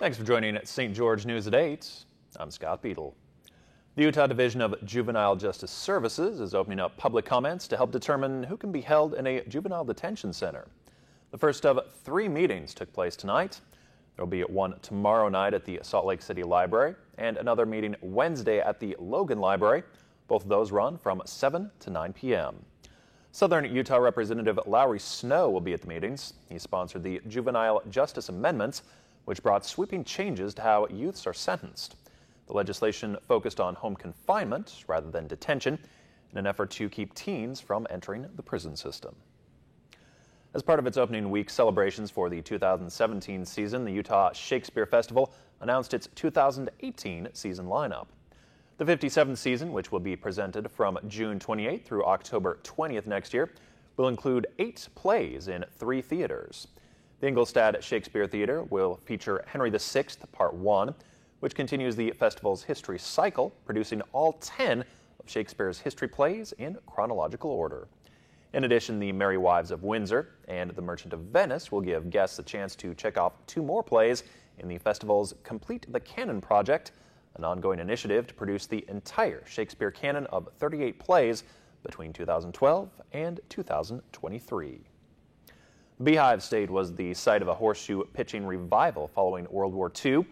Thanks for joining St. George News at 8. I'm Scott Beadle. The Utah Division of Juvenile Justice Services is opening up public comments to help determine who can be held in a juvenile detention center. The first of 3 meetings took place tonight. There will be one tomorrow night at the Salt Lake City Library and another meeting Wednesday at the Logan Library. Both of those run from 7 to 9 p.m. Southern Utah Representative Lowry Snow will be at the meetings. He sponsored the Juvenile Justice Amendments, which brought sweeping changes to how youths are sentenced. The legislation focused on home confinement rather than detention in an effort to keep teens from entering the prison system. As part of its opening week celebrations for the 2017 season, the Utah Shakespeare Festival announced its 2018 season lineup. The 57th season, which will be presented from June 28th through October 20th next year, will include 8 plays in 3 theaters. The Ingolstadt Shakespeare Theater will feature Henry VI, Part 1, which continues the festival's history cycle, producing all 10 of Shakespeare's history plays in chronological order. In addition, the Merry Wives of Windsor and The Merchant of Venice will give guests a chance to check off 2 more plays in the festival's Complete the Canon project, an ongoing initiative to produce the entire Shakespeare canon of 38 plays between 2012 and 2023. Beehive State was the site of a horseshoe pitching revival following World War II.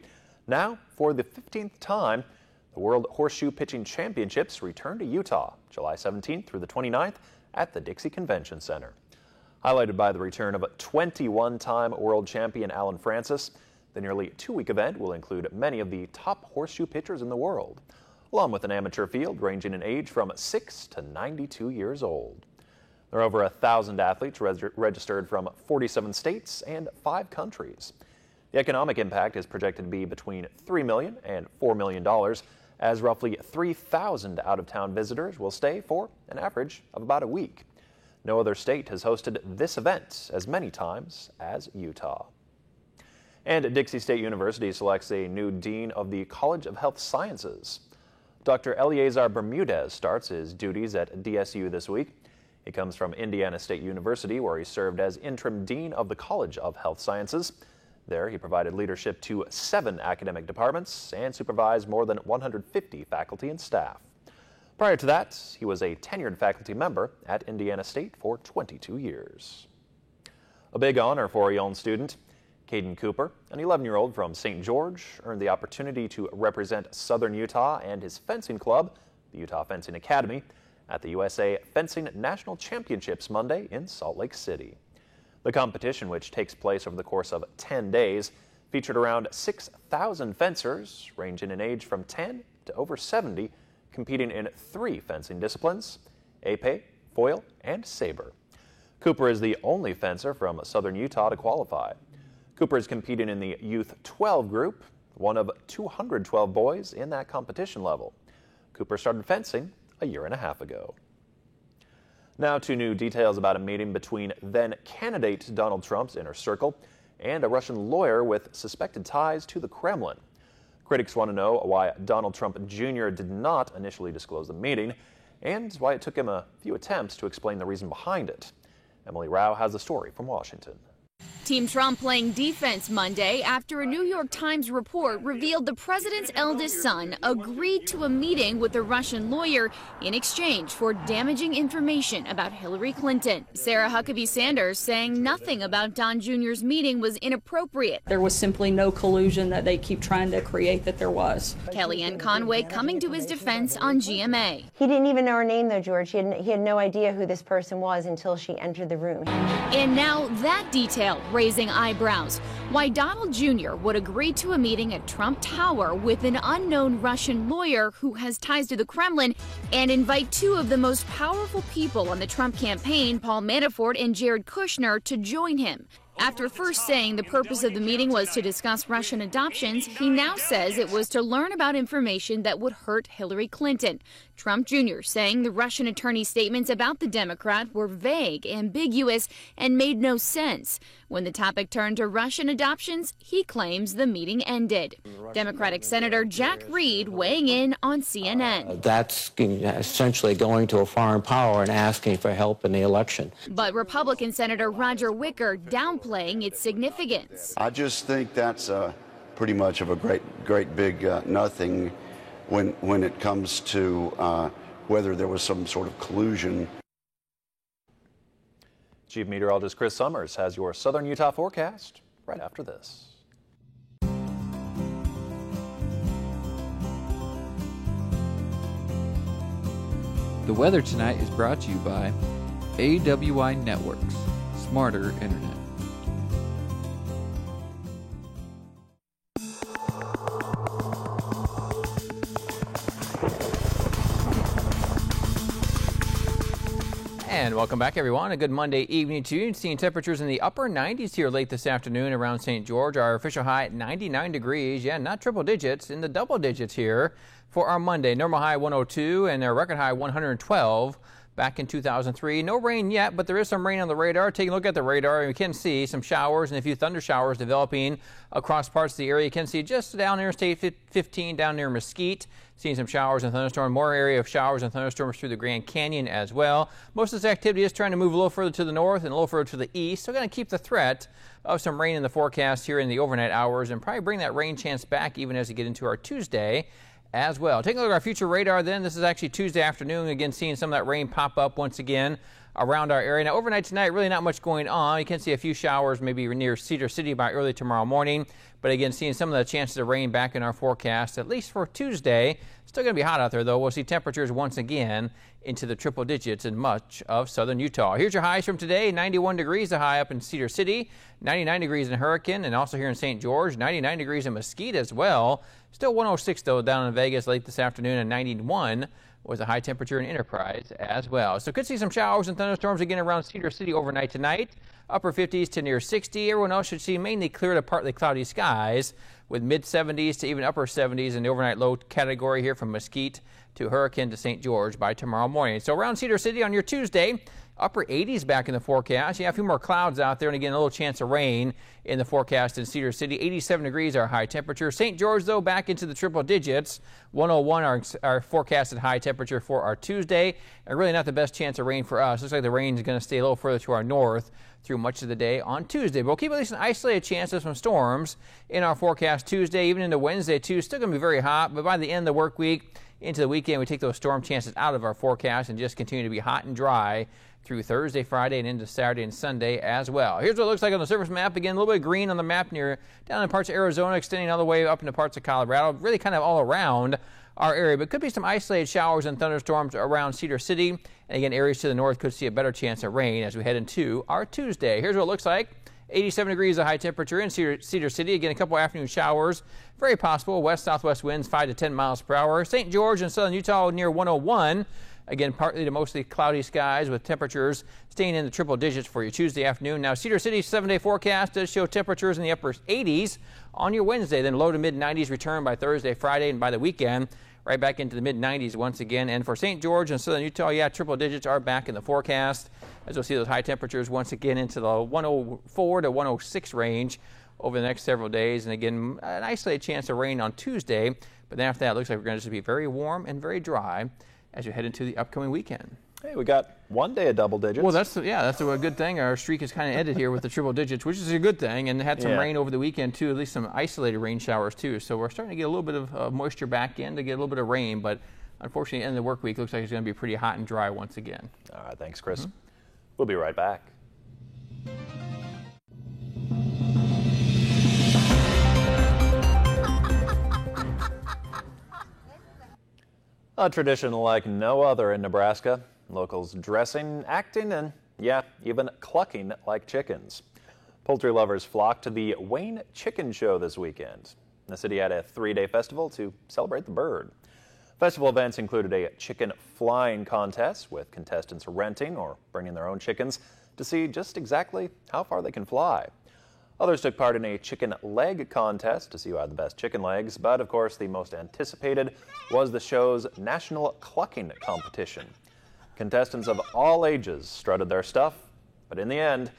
Now, for the 15th time, the World Horseshoe Pitching Championships return to Utah, July 17th through the 29th at the Dixie Convention Center. Highlighted by the return of a 21-time world champion Alan Francis, the nearly 2-week event will include many of the top horseshoe pitchers in the world, along with an amateur field ranging in age from 6 to 92 years old. There are over 1,000 athletes registered from 47 states and 5 countries. The economic impact is projected to be between $3 million and $4 million, as roughly 3,000 out-of-town visitors will stay for an average of about a week. No other state has hosted this event as many times as Utah. And Dixie State University selects a new dean of the College of Health Sciences. Dr. Eleazar Bermudez starts his duties at DSU this week. He comes from Indiana State University, where he served as interim dean of the College of Health Sciences. There, he provided leadership to 7 academic departments and supervised more than 150 faculty and staff. Prior to that, he was a tenured faculty member at Indiana State for 22 years. A big honor for a young student. Caden Cooper, an 11-year-old from St. George, earned the opportunity to represent Southern Utah and his fencing club, the Utah Fencing Academy, at the USA Fencing National Championships Monday in Salt Lake City. The competition, which takes place over the course of 10 days, featured around 6,000 fencers, ranging in age from 10 to over 70, competing in 3 fencing disciplines: épée, foil, and saber. Cooper is the only fencer from Southern Utah to qualify. Cooper is competing in the Youth 12 group, one of 212 boys in that competition level. Cooper started fencing a year and a half ago. Now to new details about a meeting between then-candidate Donald Trump's inner circle and a Russian lawyer with suspected ties to the Kremlin. Critics want to know why Donald Trump Jr. did not initially disclose the meeting and why it took him a few attempts to explain the reason behind it. Emily Rao has the story from Washington. Team Trump playing defense Monday after a New York Times report revealed the president's eldest son agreed to a meeting with a Russian lawyer in exchange for damaging information about Hillary Clinton. Sarah Huckabee Sanders saying nothing about Don Jr.'s meeting was inappropriate. There was simply no collusion that they keep trying to create that there was. Kellyanne Conway coming to his defense on GMA. He didn't even know her name, though, George. He had no idea who this person was until she entered the room. And now that detail raising eyebrows. Why Donald Jr. would agree to a meeting at Trump Tower with an unknown Russian lawyer who has ties to the Kremlin and invite 2 of the most powerful people on the Trump campaign, Paul Manafort and Jared Kushner, to join him. After first saying the purpose of the meeting was to discuss Russian adoptions, he now says it was to learn about information that would hurt Hillary Clinton. Trump Jr. saying the Russian attorney's statements about the Democrat were vague, ambiguous, and made no sense. When the topic turned to Russian adoptions, he claims the meeting ended. Democratic Senator Jack Reed weighing in on CNN. That's essentially going to a foreign power and asking for help in the election. But Republican Senator Roger Wicker downplaying its significance. I just think that's pretty much of a great big nothing when it comes to whether there was some sort of collusion. Chief Meteorologist Chris Summers has your Southern Utah forecast right after this. The weather tonight is brought to you by AWI Networks, smarter internet. And welcome back, everyone. A good Monday evening to you. Seeing temperatures in the upper 90s here late this afternoon around St. George. Our official high at 99 degrees. Yeah, not triple digits, in the double digits here for our Monday. Normal high 102 and our record high 112 back in 2003. No rain yet, but there is some rain on the radar. Taking a look at the radar, and we can see some showers and a few thunder showers developing across parts of the area. You can see just down Interstate 15 down near Mesquite. Seeing some showers and thunderstorms, more area of showers and thunderstorms through the Grand Canyon as well. Most of this activity is trying to move a little further to the north and a little further to the east. So we're going to keep the threat of some rain in the forecast here in the overnight hours and probably bring that rain chance back even as we get into our Tuesday as well. Taking a look at our future radar then, this is actually Tuesday afternoon. Again, seeing some of that rain pop up once again around our area. Now, overnight tonight, really not much going on. You can see a few showers maybe near Cedar City by early tomorrow morning. But again, seeing some of the chances of rain back in our forecast, at least for Tuesday. Still going to be hot out there, though. We'll see temperatures once again into the triple digits in much of southern Utah. Here's your highs from today. 91 degrees, the high up in Cedar City. 99 degrees in Hurricane, and also here in St. George. 99 degrees in Mesquite as well. Still 106, though, down in Vegas late this afternoon, and 91 was a high temperature in Enterprise as well. So could see some showers and thunderstorms again around Cedar City overnight tonight. Upper 50s to near 60. Everyone else should see mainly clear to partly cloudy skies with mid 70s to even upper 70s in the overnight low category here from Mesquite to Hurricane to St. George by tomorrow morning. So around Cedar City on your Tuesday, upper 80s back in the forecast. You have a few more clouds out there, and again, a little chance of rain in the forecast in Cedar City. 87 degrees our high temperature. St. George, though, back into the triple digits. 101 our forecasted high temperature for our Tuesday. And really not the best chance of rain for us. Looks like the rain is going to stay a little further to our north through much of the day on Tuesday. But we'll keep at least an isolated chance of some storms in our forecast Tuesday, even into Wednesday, too. Still going to be very hot, but by the end of the work week, into the weekend, we take those storm chances out of our forecast and just continue to be hot and dry through Thursday, Friday, and into Saturday and Sunday as well. Here's what it looks like on the surface map. Again, a little bit of green on the map near down in parts of Arizona, extending all the way up into parts of Colorado, really kind of all around our area. But could be some isolated showers and thunderstorms around Cedar City. And again, areas to the north could see a better chance of rain as we head into our Tuesday. Here's what it looks like. 87 degrees of high temperature in Cedar City. Again, a couple afternoon showers. Very possible. West-southwest winds 5 to 10 miles per hour. St. George and southern Utah near 101. Again, partly to mostly cloudy skies with temperatures staying in the triple digits for your Tuesday afternoon. Now, Cedar City's 7-day forecast does show temperatures in the upper 80s on your Wednesday. Then low to mid-90s return by Thursday, Friday, and by the weekend, right back into the mid-90s once again. And for St. George and southern Utah, yeah, triple digits are back in the forecast, as we'll see those high temperatures once again into the 104 to 106 range over the next several days. And again, an isolated chance of rain on Tuesday. But then after that, it looks like we're going to just be very warm and very dry as you head into the upcoming weekend. Hey, we got one day of double digits. Well, that's a good thing. Our streak is kind of ended here with the triple digits, which is a good thing, and had some rain over the weekend too, at least some isolated rain showers too. So we're starting to get a little bit of moisture back in to get a little bit of rain, but unfortunately, at the end of the work week, looks like it's going to be pretty hot and dry once again. All right, thanks, Chris. We'll be right back. A tradition like no other in Nebraska. Locals dressing, acting, and yeah, even clucking like chickens. Poultry lovers flocked to the Wayne Chicken Show this weekend. The city had a 3-day festival to celebrate the bird. Festival events included a chicken flying contest with contestants renting or bringing their own chickens to see just exactly how far they can fly. Others took part in a chicken leg contest to see who had the best chicken legs, but of course the most anticipated was the show's national clucking competition. Contestants of all ages strutted their stuff, but in the end,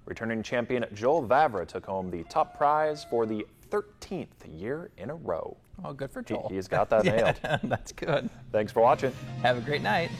returning champion Joel Vavra took home the top prize for the 13th year in a row. Oh, good for Joel. He's got that nailed. That's good. Thanks for watching. Have a great night.